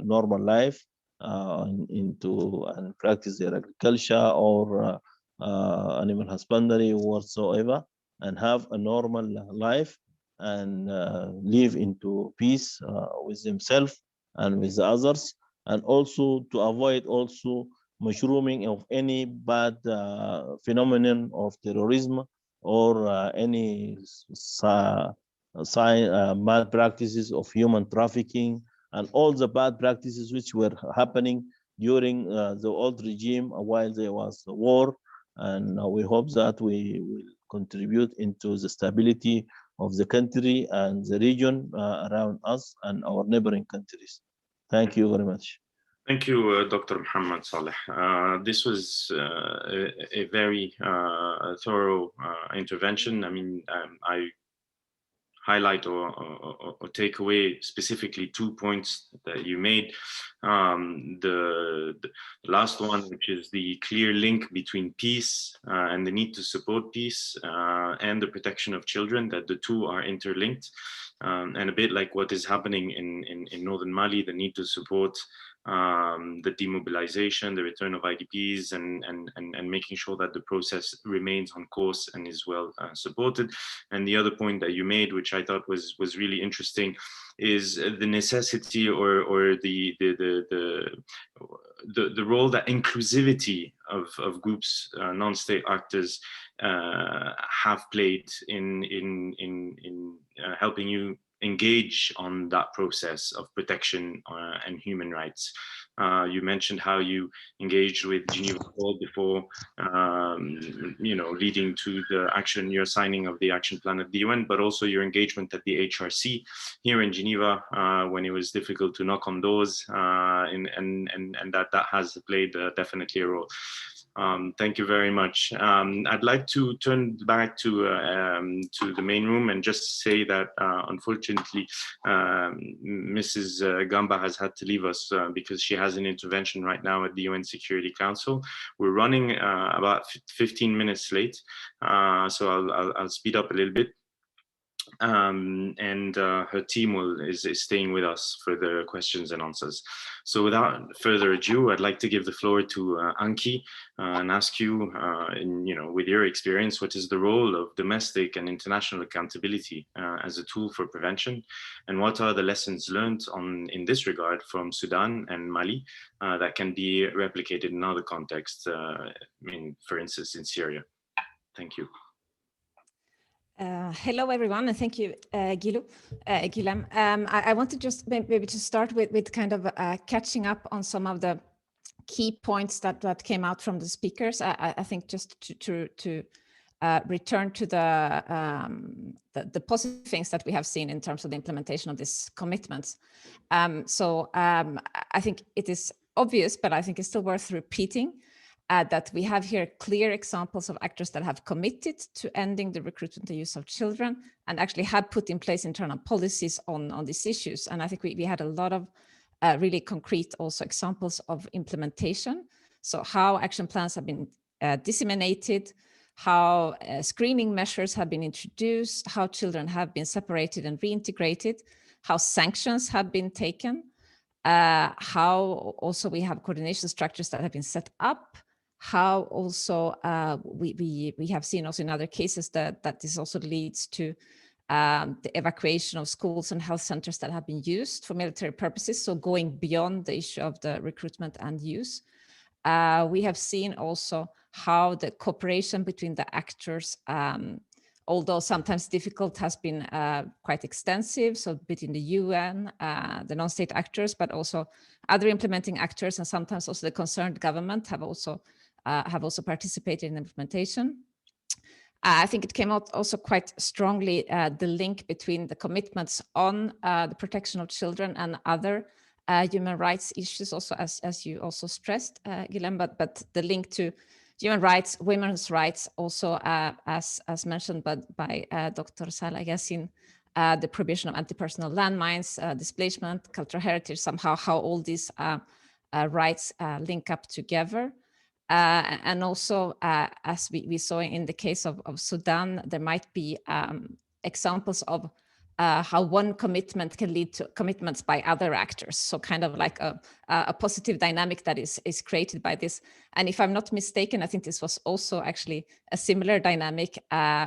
normal life, and practice their agriculture or animal husbandry whatsoever, and have a normal life and live into peace with themselves and with the others, and also to avoid also mushrooming of any bad phenomenon of terrorism or any bad practices of human trafficking and all the bad practices which were happening during the old regime while there was a war. And we hope that we will contribute into the stability of the country and the region around us and our neighboring countries. Thank you very much. Thank you, Dr. Mohamed Salih. This was a very thorough intervention. I mean, I highlight or take away specifically 2 points that you made. The last one, which is the clear link between peace and the need to support peace and the protection of children, that the two are interlinked. And a bit like what is happening in northern Mali, the need to support the demobilization, the return of IDPs, and making sure that the process remains on course and is well supported. And the other point that you made, which I thought was really interesting, is the necessity or the role that inclusivity of groups, non-state actors have played in helping you engage on that process of protection and human rights. You mentioned how you engaged with Geneva before, leading to the action, your signing of the action plan at the UN, but also your engagement at the HRC here in Geneva when it was difficult to knock on doors, and that has played definitely a role. Thank you very much. I'd like to turn back to the main room and just say that unfortunately Mrs. Gamba has had to leave us because she has an intervention right now at the UN Security Council. We're running about 15 minutes late, so I'll speed up a little bit. And her team is staying with us for the questions and answers. So without further ado, I'd like to give the floor to Anki and ask you, with your experience, what is the role of domestic and international accountability as a tool for prevention, and what are the lessons learned in this regard from Sudan and Mali that can be replicated in other contexts, for instance, in Syria? Thank you. Hello, everyone, and thank you, Guillaume. I want to just maybe to start with kind of catching up on some of the key points that came out from the speakers. I think just to return to the positive things that we have seen in terms of the implementation of these commitments. I think it is obvious, but I think it's still worth repeating that we have here clear examples of actors that have committed to ending the recruitment and use of children and actually have put in place internal policies on these issues. And I think we had a lot of really concrete also examples of implementation. So how action plans have been disseminated, how screening measures have been introduced, how children have been separated and reintegrated, how sanctions have been taken, how also we have coordination structures that have been set up, how also we have seen also in other cases that this also leads to the evacuation of schools and health centers that have been used for military purposes. So going beyond the issue of the recruitment and use. We have seen also how the cooperation between the actors, although sometimes difficult, has been quite extensive. So between the UN, the non-state actors, but also other implementing actors, and sometimes also the concerned government have also participated in implementation. I think it came out also quite strongly the link between the commitments on the protection of children and other human rights issues, also as you also stressed, Guillaume, but the link to human rights, women's rights, also as mentioned by Dr. Salih, Yassin, the prohibition of anti-personnel landmines, displacement, cultural heritage, somehow how all these rights link up together. And also, as we saw in the case of Sudan, there might be examples of how one commitment can lead to commitments by other actors. So kind of like a positive dynamic that is created by this. And if I'm not mistaken, I think this was also actually a similar dynamic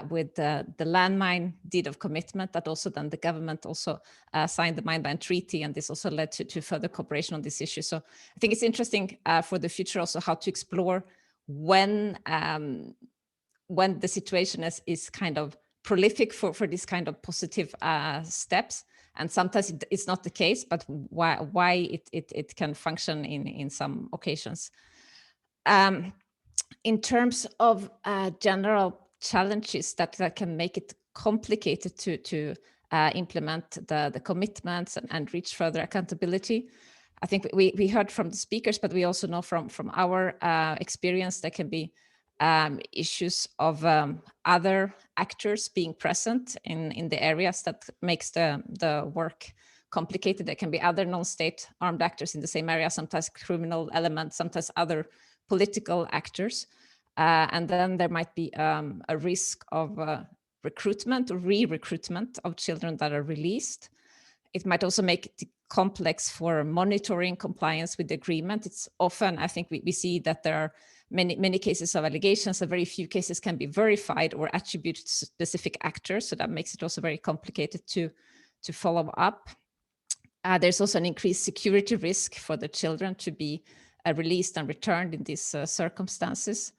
with the landmine deed of commitment, that also then the government also signed the Mine Ban Treaty, and this also led to further cooperation on this issue. So I think it's interesting for the future also how to explore when the situation is kind of prolific for this kind of positive steps, and sometimes it's not the case, but why it can function in some occasions. In terms of general challenges that can make it complicated to implement the commitments and reach further accountability, I think we heard from the speakers, but we also know from our experience there can be issues of other actors being present in the areas that makes the work complicated. There can be other non-state armed actors in the same area, sometimes criminal elements, sometimes other political actors. And then there might be a risk of recruitment or re-recruitment of children that are released. It might also make it complex for monitoring compliance with the agreement. It's often, I think we see that there are many cases of allegations, and very few cases can be verified or attributed to specific actors. So that makes it also very complicated to follow up. There's also an increased security risk for the children to be released and returned in these circumstances.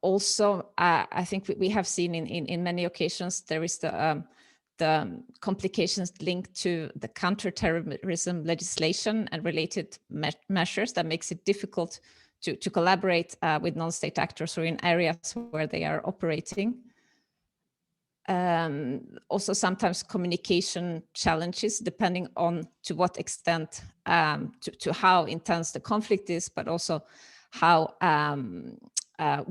Also, I think we have seen in many occasions, there is the complications linked to the counterterrorism legislation and related measures that makes it difficult to collaborate with non-state actors or in areas where they are operating. Also sometimes communication challenges, depending on to what extent, to how intense the conflict is, but also how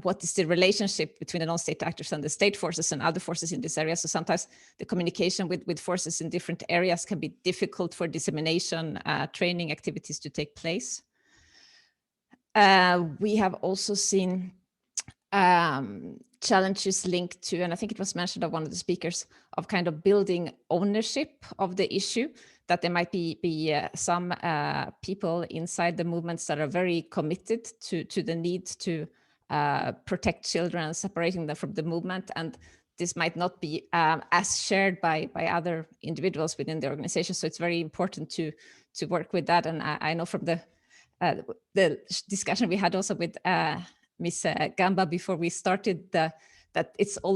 what is the relationship between the non-state actors and the state forces and other forces in this area. So sometimes the communication with forces in different areas can be difficult for dissemination, training activities to take place. We have also seen challenges linked to, and I think it was mentioned of one of the speakers, of kind of building ownership of the issue, that there might be some people inside the movements that are very committed to the need to protect children, separating them from the movement, and this might not be as shared by other individuals within the organization. So it's very important to work with that. And I know from the discussion we had also with Ms. Gamba before we started the that it's a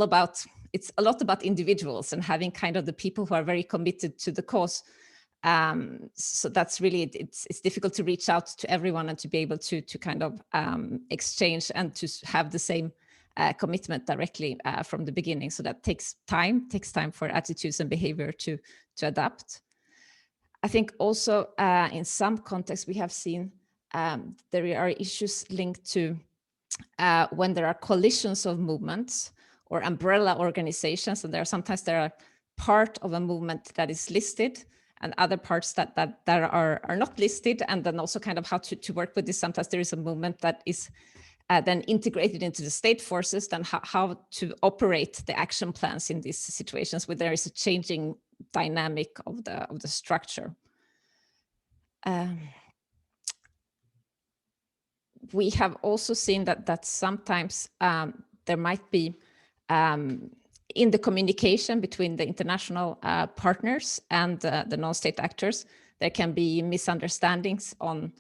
lot about individuals and having kind of the people who are very committed to the cause. So that's really, it's difficult to reach out to everyone and to be able to kind of exchange and to have the same commitment directly from the beginning. So that takes time for attitudes and behavior to adapt. I think also in some contexts we have seen there are issues linked to when there are coalitions of movements or umbrella organizations, and sometimes there are part of a movement that is listed and other parts that are not listed, and then also kind of how to work with this. Sometimes there is a movement that is then integrated into the state forces, then how to operate the action plans in these situations where there is a changing dynamic of the structure. We have also seen that sometimes there might be in the communication between the international partners and the non-state actors, there can be misunderstandings on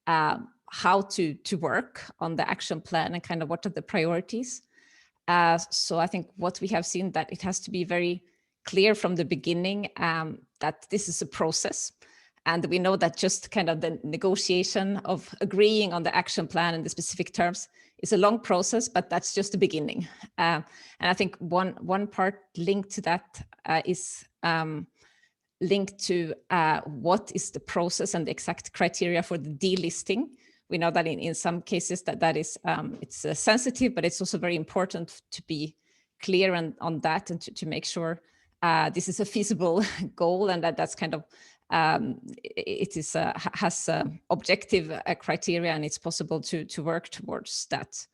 how to work on the action plan and kind of what are the priorities. So I think what we have seen that it has to be very clear from the beginning that this is a process. And we know that just kind of the negotiation of agreeing on the action plan and the specific terms is a long process, but that's just the beginning. And I think one part linked to that is linked to what is the process and the exact criteria for the delisting. We know that in some cases that is it's sensitive, but it's also very important to be clear on that and to make sure this is a feasible goal, and that's kind of it is has objective criteria, and it's possible to work towards that.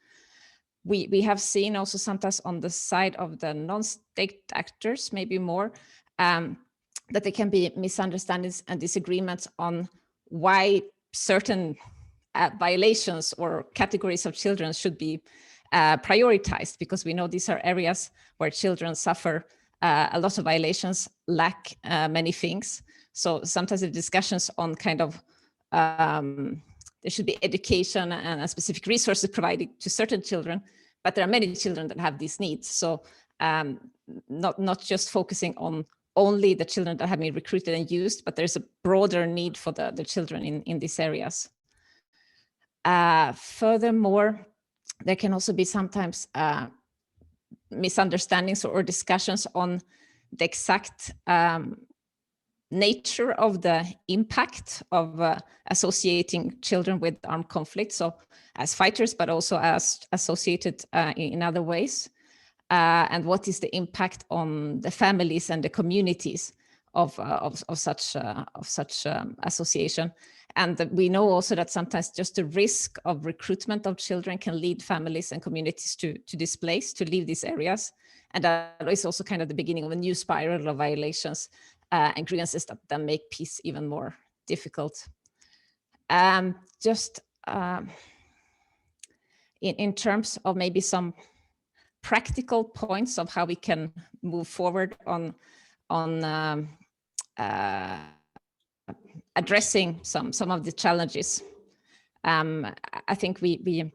We have seen also sometimes on the side of the non-state actors, maybe more, that there can be misunderstandings and disagreements on why certain violations or categories of children should be prioritized, because we know these are areas where children suffer a lot of violations, lack many things. So sometimes the discussions on kind of there should be education and specific resources provided to certain children, but there are many children that have these needs. So not just focusing on only the children that have been recruited and used, but there's a broader need for the children in these areas. Furthermore, there can also be sometimes misunderstandings or discussions on the exact nature of the impact of associating children with armed conflict, so as fighters, but also as associated in other ways, and what is the impact on the families and the communities of such association. And we know also that sometimes just the risk of recruitment of children can lead families and communities to displace, to leave these areas, and that is also kind of the beginning of a new spiral of violations and grievances that then make peace even more difficult. Just in terms of maybe some practical points of how we can move forward on addressing some of the challenges. I think we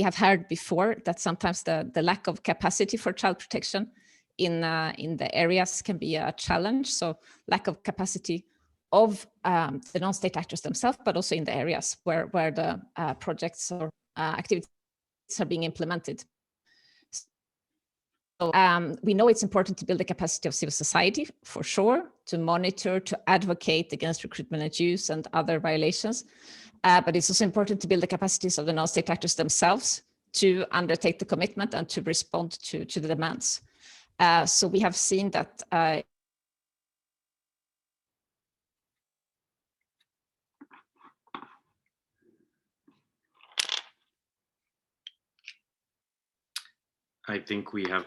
have heard before that sometimes the lack of capacity for child protection in the areas can be a challenge. So lack of capacity of the non-state actors themselves, but also in the areas where the projects or activities are being implemented. So we know it's important to build the capacity of civil society, for sure, to monitor, to advocate against recruitment and use and other violations. But it's also important to build the capacities of the non-state actors themselves to undertake the commitment and to respond to the demands. So we have seen that I think we have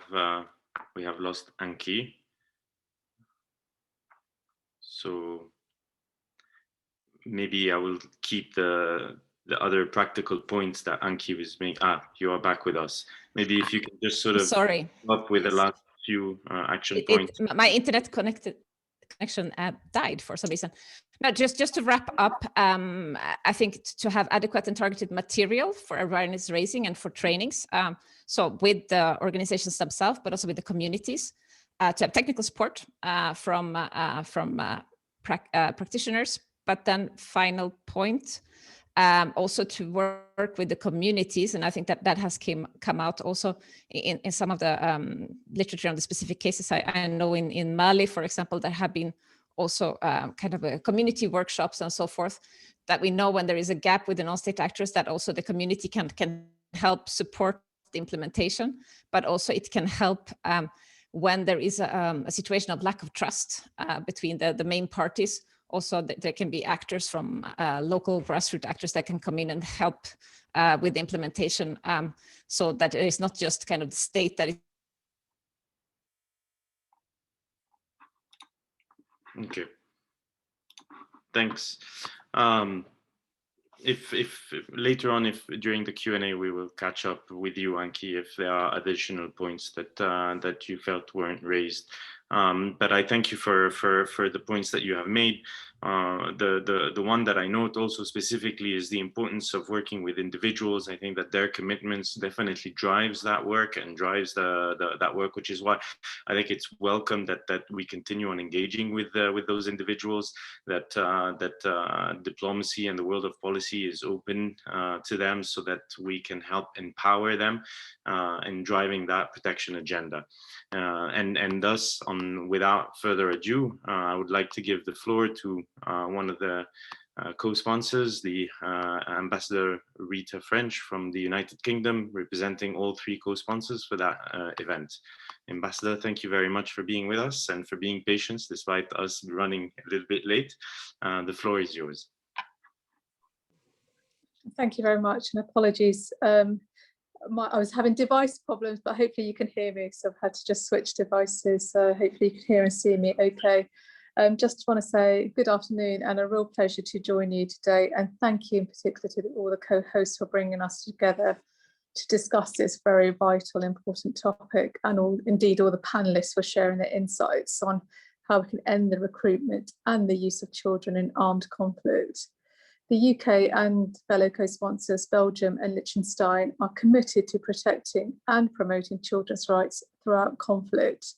lost Anki. So maybe I will keep the other practical points that Anki was making. You are back with us. Maybe if you can just sort of sorry up with the last few action points. My internet connection died for some reason. Now, just to wrap up, I think to have adequate and targeted material for awareness raising and for trainings. So with the organizations themselves, but also with the communities, to have technical support from practitioners. But then final point, also to work with the communities, and I think that has come out also in some of the literature on the specific cases. I know in Mali, for example, there have been also kind of community workshops and so forth, that we know when there is a gap with the non-state actors, that also the community can help support the implementation, but also it can help when there is a situation of lack of trust between the main parties. Also, there can be actors from local grassroots actors that can come in and help with the implementation, so that it is not just kind of the state that is. Okay, thanks. If later on, if during the Q&A, we will catch up with you, Anki, if there are additional points that you felt weren't raised. But I thank you for the points that you have made. The one that I note also specifically is the importance of working with individuals. I think that their commitments definitely drives that work and drives that work, which is why I think it's welcome that we continue on engaging with those individuals, that diplomacy and the world of policy is open to them, so that we can help empower them in driving that protection agenda. And thus, without further ado, I would like to give the floor to one of the co-sponsors, the Ambassador Rita French from the United Kingdom, representing all three co-sponsors for that event. Ambassador, thank you very much for being with us and for being patient despite us running a little bit late. The floor is yours. Thank you very much, and apologies. I was having device problems, but hopefully you can hear me, so I've had to just switch devices, so hopefully you can hear and see me okay. Just want to say good afternoon and a real pleasure to join you today, and thank you in particular to all the co-hosts for bringing us together to discuss this very vital, important topic, and indeed all the panelists for sharing their insights on how we can end the recruitment and the use of children in armed conflict. The UK and fellow co-sponsors, Belgium and Liechtenstein, are committed to protecting and promoting children's rights throughout conflict.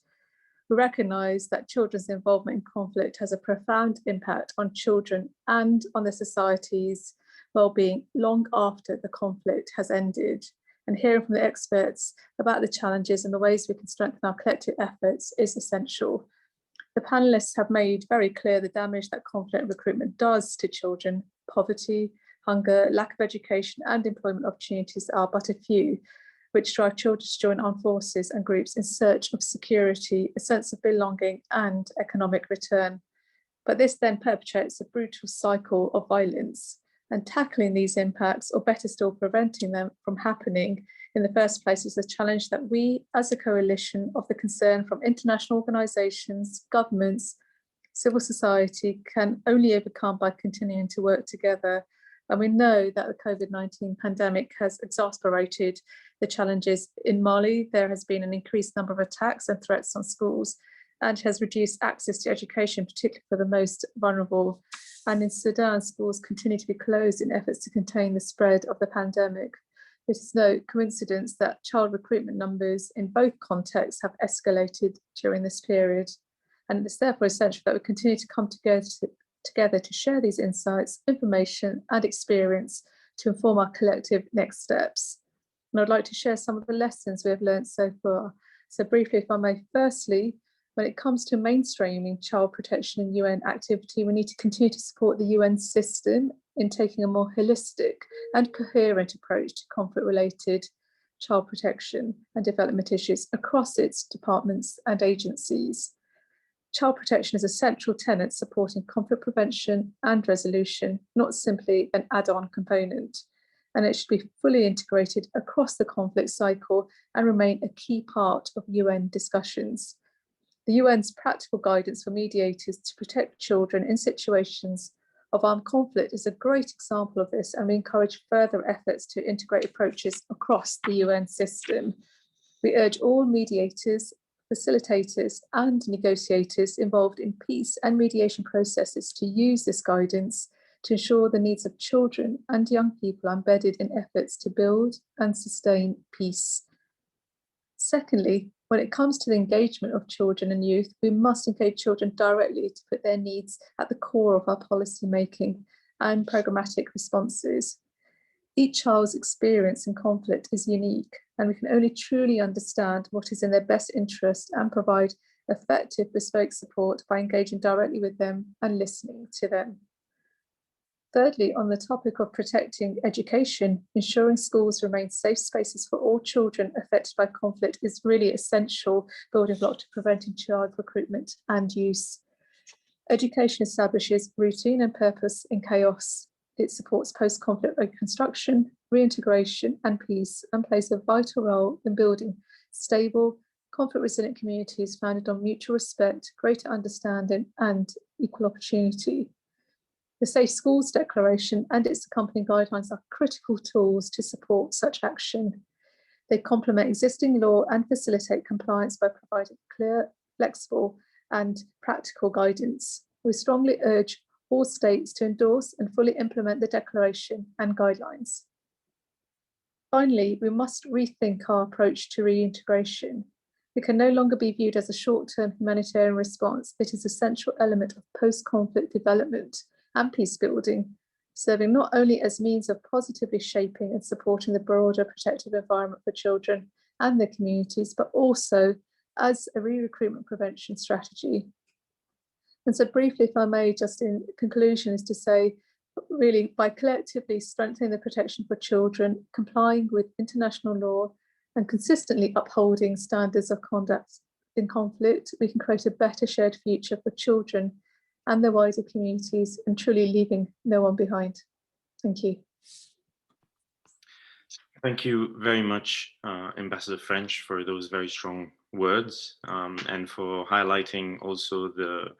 We recognise that children's involvement in conflict has a profound impact on children and on their society's well-being long after the conflict has ended. And hearing from the experts about the challenges and the ways we can strengthen our collective efforts is essential. The panelists have made very clear the damage that conflict recruitment does to children. Poverty, hunger, lack of education and employment opportunities are but a few, which drive children to join armed forces and groups in search of security, a sense of belonging and economic return. But this then perpetuates a brutal cycle of violence, and tackling these impacts, or better still preventing them from happening in the first place, is a challenge that we as a coalition of the concern from international organisations, governments, civil society can only overcome by continuing to work together. And we know that the COVID-19 pandemic has exacerbated the challenges. In Mali, there has been an increased number of attacks and threats on schools, and has reduced access to education, particularly for the most vulnerable. And in Sudan, schools continue to be closed in efforts to contain the spread of the pandemic. It is no coincidence that child recruitment numbers in both contexts have escalated during this period. And it's therefore essential that we continue to come together to share these insights, information and experience to inform our collective next steps. And I'd like to share some of the lessons we have learned so far. So briefly, if I may, firstly, when it comes to mainstreaming child protection in UN activity, we need to continue to support the UN system in taking a more holistic and coherent approach to conflict-related child protection and development issues across its departments and agencies. Child protection is a central tenet supporting conflict prevention and resolution, not simply an add-on component. And it should be fully integrated across the conflict cycle and remain a key part of UN discussions. The UN's practical guidance for mediators to protect children in situations of armed conflict is a great example of this, and we encourage further efforts to integrate approaches across the UN system. We urge all mediators, facilitators and negotiators involved in peace and mediation processes to use this guidance to ensure the needs of children and young people are embedded in efforts to build and sustain peace. Secondly, when it comes to the engagement of children and youth, we must engage children directly to put their needs at the core of our policy making and programmatic responses. Each child's experience in conflict is unique, and we can only truly understand what is in their best interest and provide effective bespoke support by engaging directly with them and listening to them. Thirdly, on the topic of protecting education, ensuring schools remain safe spaces for all children affected by conflict is really essential building block to preventing child recruitment and use. Education establishes routine and purpose in chaos. It supports post-conflict reconstruction, reintegration and peace, and plays a vital role in building stable, conflict-resilient communities founded on mutual respect, greater understanding and equal opportunity. The Safe Schools Declaration and its accompanying guidelines are critical tools to support such action. They complement existing law and facilitate compliance by providing clear, flexible, and practical guidance. We strongly urge all states to endorse and fully implement the declaration and guidelines. Finally, we must rethink our approach to reintegration. It can no longer be viewed as a short-term humanitarian response. It is an essential element of post-conflict development and peace building, serving not only as means of positively shaping and supporting the broader protective environment for children and their communities, but also as a re-recruitment prevention strategy. And so briefly, if I may, just in conclusion, is to say, really, by collectively strengthening the protection for children, complying with international law, and consistently upholding standards of conduct in conflict, we can create a better shared future for children and their wider communities, and truly leaving no one behind. Thank you. Thank you very much, Ambassador French, for those very strong words, and for highlighting also the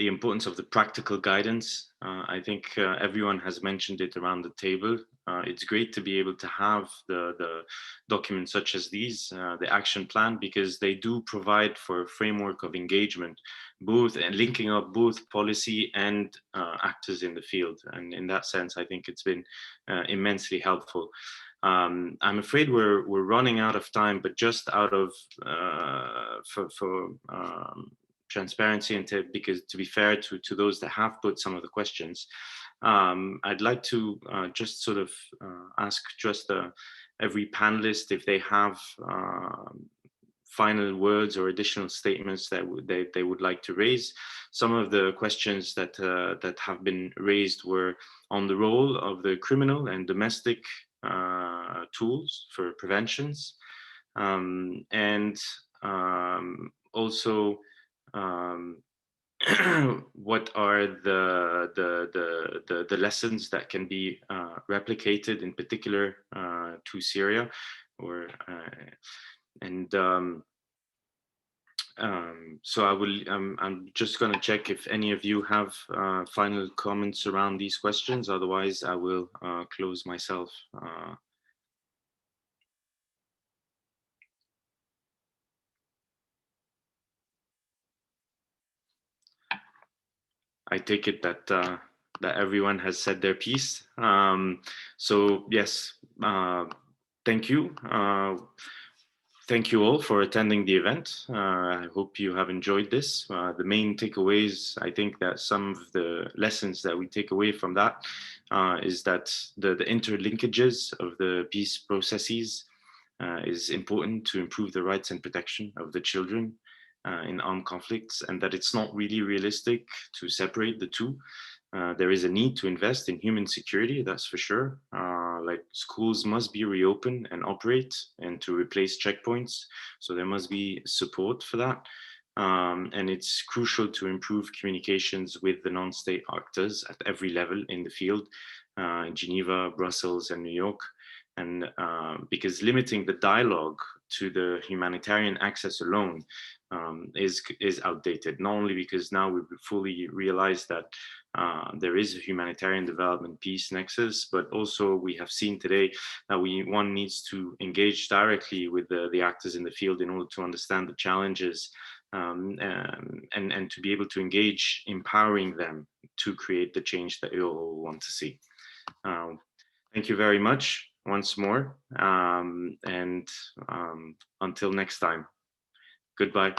importance of the practical guidance. I think everyone has mentioned it around the table. It's great to be able to have the documents such as these, the action plan, because they do provide for a framework of engagement, both and linking up both policy and actors in the field. And in that sense, I think it's been immensely helpful. I'm afraid we're running out of time, but just out of for transparency and because to be fair to those that have put some of the questions, I'd like to just sort of ask just every panelist if they have final words or additional statements that they would like to raise. Some of the questions that that have been raised were on the role of the criminal and domestic tools for preventions, and also what are the lessons that can be replicated in particular to Syria, or so I will I'm just going to check if any of you have final comments around these questions. Otherwise I will close myself. I take it that that everyone has said their piece. So yes, thank you. Thank you all for attending the event. I hope you have enjoyed this. The main takeaways, I think that some of the lessons that we take away from that is that the interlinkages of the peace processes is important to improve the rights and protection of the children in armed conflicts, and that it's not really realistic to separate the two. There is a need to invest in human security, that's for sure. Like schools must be reopened and operate and to replace checkpoints. So there must be support for that. And it's crucial to improve communications with the non-state actors at every level in the field, in Geneva, Brussels, and New York. And because limiting the dialogue to the humanitarian access alone is outdated, not only because now we fully realize that there is a humanitarian development peace nexus, but also we have seen today that one needs to engage directly with the actors in the field in order to understand the challenges and to be able to engage, empowering them to create the change that you all want to see. Thank you very much once more, and until next time, goodbye.